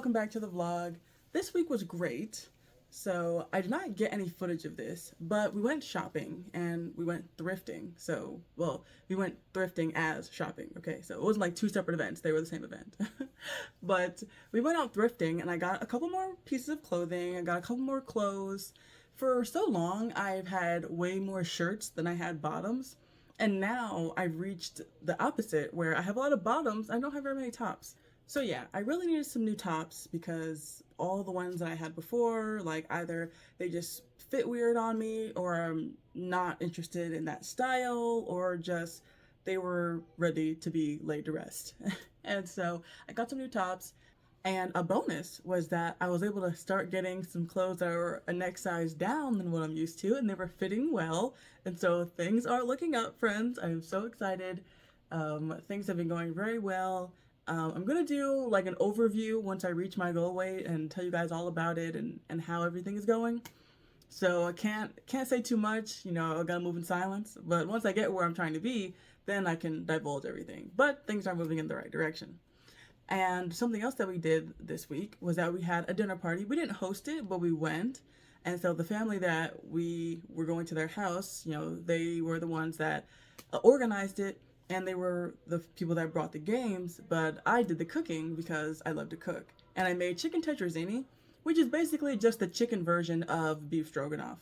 welcome back to the vlog. This week was great. So I did not get any footage of this, but we went shopping and we went thrifting. We went thrifting as shopping. Okay, so it wasn't like two separate events. They were the same event. But we went out thrifting and I got a couple more pieces of clothing. I got a couple more clothes. For so long, I've had way more shirts than I had bottoms. And now I've reached the opposite where I have a lot of bottoms. I don't have very many tops. So yeah, I really needed some new tops because all the ones that I had before, like either they just fit weird on me or I'm not interested in that style or just they were ready to be laid to rest. And so I got some new tops, and a bonus was that I was able to start getting some clothes that were a neck size down than what I'm used to, and they were fitting well. And so things are looking up, friends. I'm so excited. Things have been going very well. I'm gonna do like an overview once I reach my goal weight and tell you guys all about it and how everything is going. So I can't say too much, I gotta move in silence. But once I get where I'm trying to be, then I can divulge everything. But things are moving in the right direction. And something else that we did this week was that we had a dinner party. We didn't host it, but we went. And so the family that we were going to their house, they were the ones that organized it. And they were the people that brought the games, but I did the cooking because I love to cook. And I made chicken tetrazzini, which is basically just the chicken version of beef stroganoff.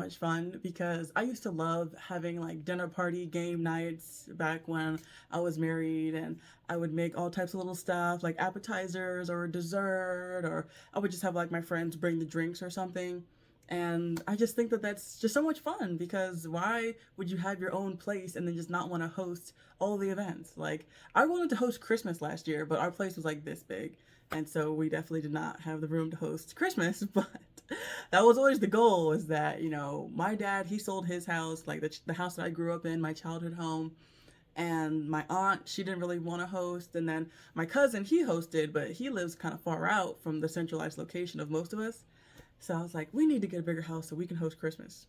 much fun because I used to love having like dinner party game nights back when I was married, and I would make all types of little stuff like appetizers or dessert, or I would just have like my friends bring the drinks or something. And I just think that that's just so much fun because why would you have your own place and then just not want to host all the events? Like, I wanted to host Christmas last year, but our place was like this big. And so we definitely did not have the room to host Christmas, but that was always the goal, is that, my dad, he sold his house, like the house that I grew up in, my childhood home. And my aunt, she didn't really want to host. And then my cousin, he hosted, but he lives kind of far out from the centralized location of most of us. So I was like, we need to get a bigger house so we can host Christmas.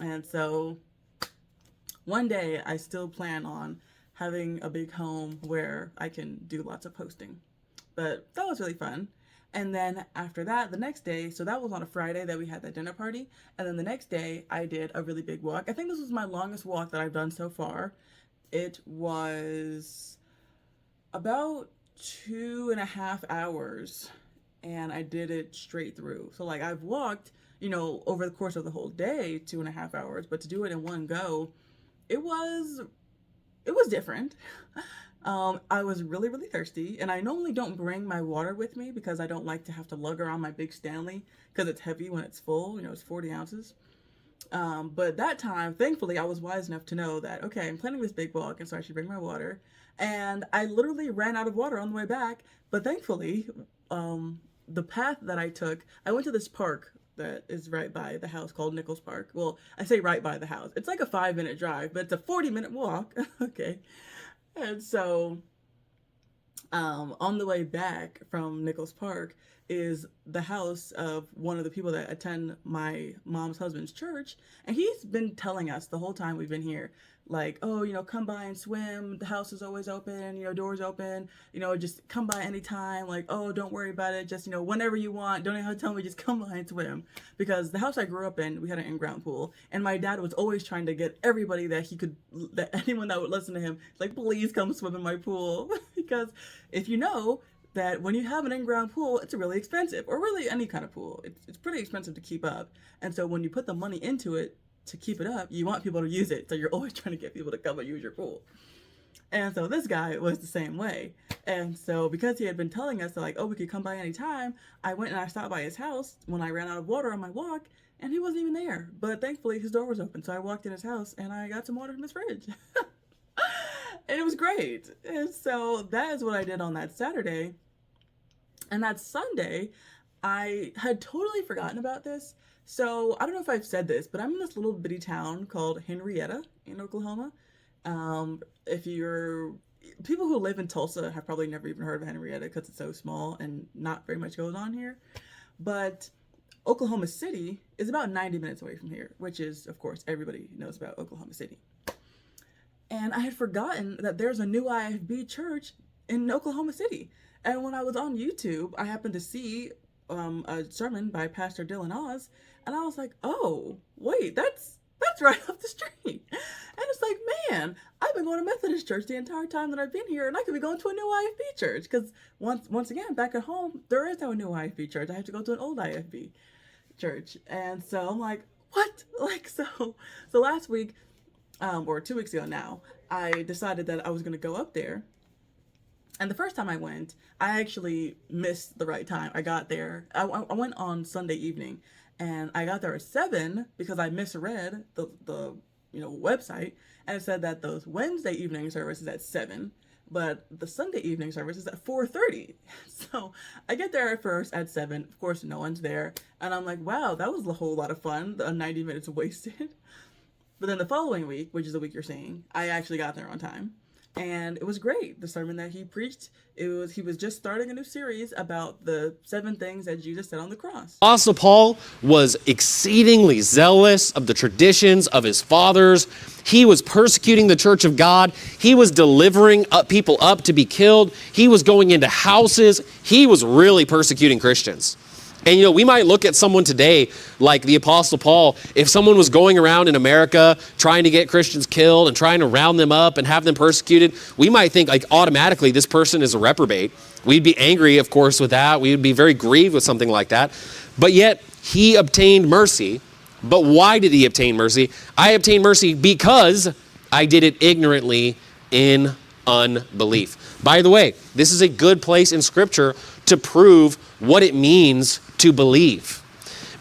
And so one day I still plan on having a big home where I can do lots of hosting. But that was really fun. And then after that, the next day, so that was on a Friday that we had that dinner party. And then the next day I did a really big walk. I think this was my longest walk that I've done so far. It was about 2.5 hours, and I did it straight through. So like I've walked, over the course of the whole day, 2.5 hours, but to do it in one go, it was different. I was really, really thirsty, and I normally don't bring my water with me because I don't like to have to lug around my big Stanley because it's heavy when it's full, it's 40 ounces. But that time, thankfully, I was wise enough to know that, okay, I'm planning this big walk, and so I should bring my water. And I literally ran out of water on the way back, but thankfully, the path that I took, I went to this park that is right by the house called Nichols Park. Well, I say right by the house. It's like a 5-minute drive, but it's a 40-minute walk. Okay. And so, on the way back from Nichols Park is the house of one of the people that attend my mom's husband's church. And he's been telling us the whole time we've been here, like, oh, come by and swim. The house is always open, doors open, just come by anytime. Like, oh, don't worry about it. Just, whenever you want, don't even have to tell me, just come by and swim. Because the house I grew up in, we had an in-ground pool. And my dad was always trying to get everybody that anyone that would listen to him, like, please come swim in my pool. Because if you know that when you have an in-ground pool, it's really expensive, or really any kind of pool. It's pretty expensive to keep up. And so when you put the money into it, to keep it up, you want people to use it. So you're always trying to get people to come and use your pool. And so this guy was the same way. And so because he had been telling us that, like, oh, we could come by anytime, I went and I stopped by his house when I ran out of water on my walk, and he wasn't even there. But thankfully his door was open. So I walked in his house and I got some water from his fridge. And it was great. And so that is what I did on that Saturday. And that Sunday, I had totally forgotten about this. So I don't know if I've said this, but I'm in this little bitty town called Henrietta in Oklahoma. People who live in Tulsa have probably never even heard of Henrietta because it's so small and not very much goes on here. But Oklahoma City is about 90 minutes away from here, which is, of course, everybody knows about Oklahoma City. And I had forgotten that there's a new IFB church in Oklahoma City. And when I was on YouTube, I happened to see a sermon by Pastor Dylan Oz, and I was like, oh, wait, that's right up the street. And it's like, man, I've been going to Methodist church the entire time that I've been here, and I could be going to a new IFB church, because once again, back at home, there is no new IFB church. I have to go to an old IFB church. And so I'm like, what? Like, so last week, or 2 weeks ago now, I decided that I was going to go up there. And the first time I went, I actually missed the right time. I got there. I went on Sunday evening, and I got there at 7 because I misread the website, and it said that those Wednesday evening service is at 7, but the Sunday evening service is at 4:30. So I get there at first at 7. Of course, no one's there, and I'm like, wow, that was a whole lot of fun. The 90 minutes wasted. But then the following week, which is the week you're seeing, I actually got there on time. And it was great. The sermon that he preached, he was just starting a new series about the 7 things that Jesus said on the cross. Apostle Paul was exceedingly zealous of the traditions of his fathers. He was persecuting the church of God. He was delivering people up to be killed. He was going into houses. He was really persecuting Christians. And we might look at someone today like the Apostle Paul. If someone was going around in America trying to get Christians killed and trying to round them up and have them persecuted, we might think like automatically this person is a reprobate. We'd be angry, of course, with that. We would be very grieved with something like that. But yet he obtained mercy But why did he obtain mercy? I obtained mercy because I did it ignorantly in unbelief. By the way, this is a good place in Scripture to prove what it means to believe.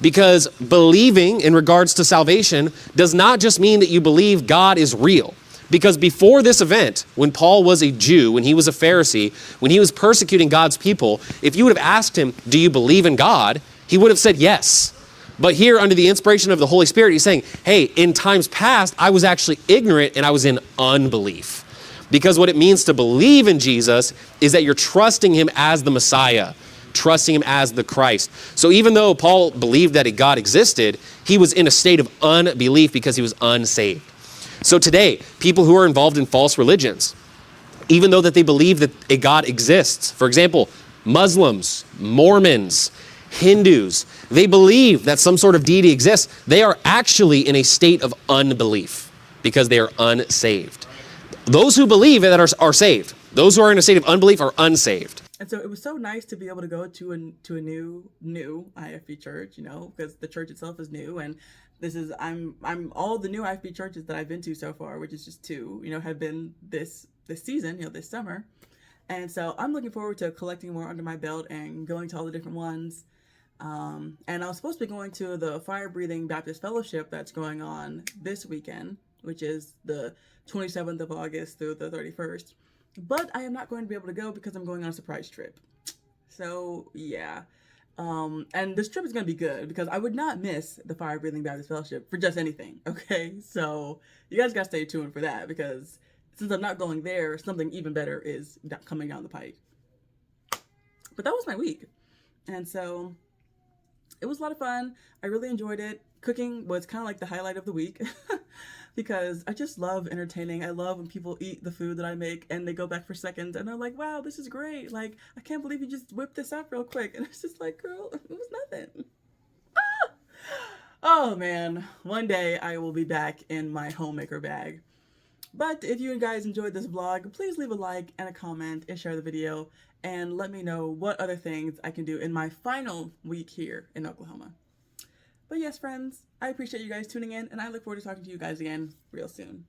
Because believing in regards to salvation does not just mean that you believe God is real. Because before this event, when Paul was a Jew, when he was a Pharisee, when he was persecuting God's people, if you would have asked him, do you believe in God? He would have said yes. But here, under the inspiration of the Holy Spirit, he's saying, hey, in times past, I was actually ignorant and I was in unbelief. Because what it means to believe in Jesus is that you're trusting him as the Messiah, trusting him as the Christ. So even though Paul believed that a God existed, he was in a state of unbelief because he was unsaved. So today, people who are involved in false religions, even though that they believe that a God exists, for example, Muslims, Mormons, Hindus, they believe that some sort of deity exists. They are actually in a state of unbelief because they are unsaved. Those who believe that are saved. Those who are in a state of unbelief are unsaved. And so it was so nice to be able to go to a new IFB church, you know, because the church itself is new, and this is I'm all the new IFB churches that I've been to so far, which is just two, you know, have been this season, you know, this summer. And so I'm looking forward to collecting more under my belt and going to all the different ones. And I was supposed to be going to the Fire Breathing Baptist Fellowship that's going on this weekend, which is the 27th of August through the 31st. But I am not going to be able to go because I'm going on a surprise trip. So, yeah. And this trip is going to be good because I would not miss the Fire Breathing Baptist Fellowship for just anything, okay? So, you guys got to stay tuned for that because since I'm not going there, something even better is coming down the pike. But that was my week. And so, it was a lot of fun. I really enjoyed it. Cooking was kind of like the highlight of the week because I just love entertaining. I love when people eat the food that I make and they go back for seconds and they're like, wow, this is great. Like, I can't believe you just whipped this up real quick. And it's just like, girl, it was nothing. Ah! Oh man, one day I will be back in my homemaker bag. But if you guys enjoyed this vlog, please leave a like and a comment and share the video and let me know what other things I can do in my final week here in Oklahoma. But yes, friends, I appreciate you guys tuning in, and I look forward to talking to you guys again real soon.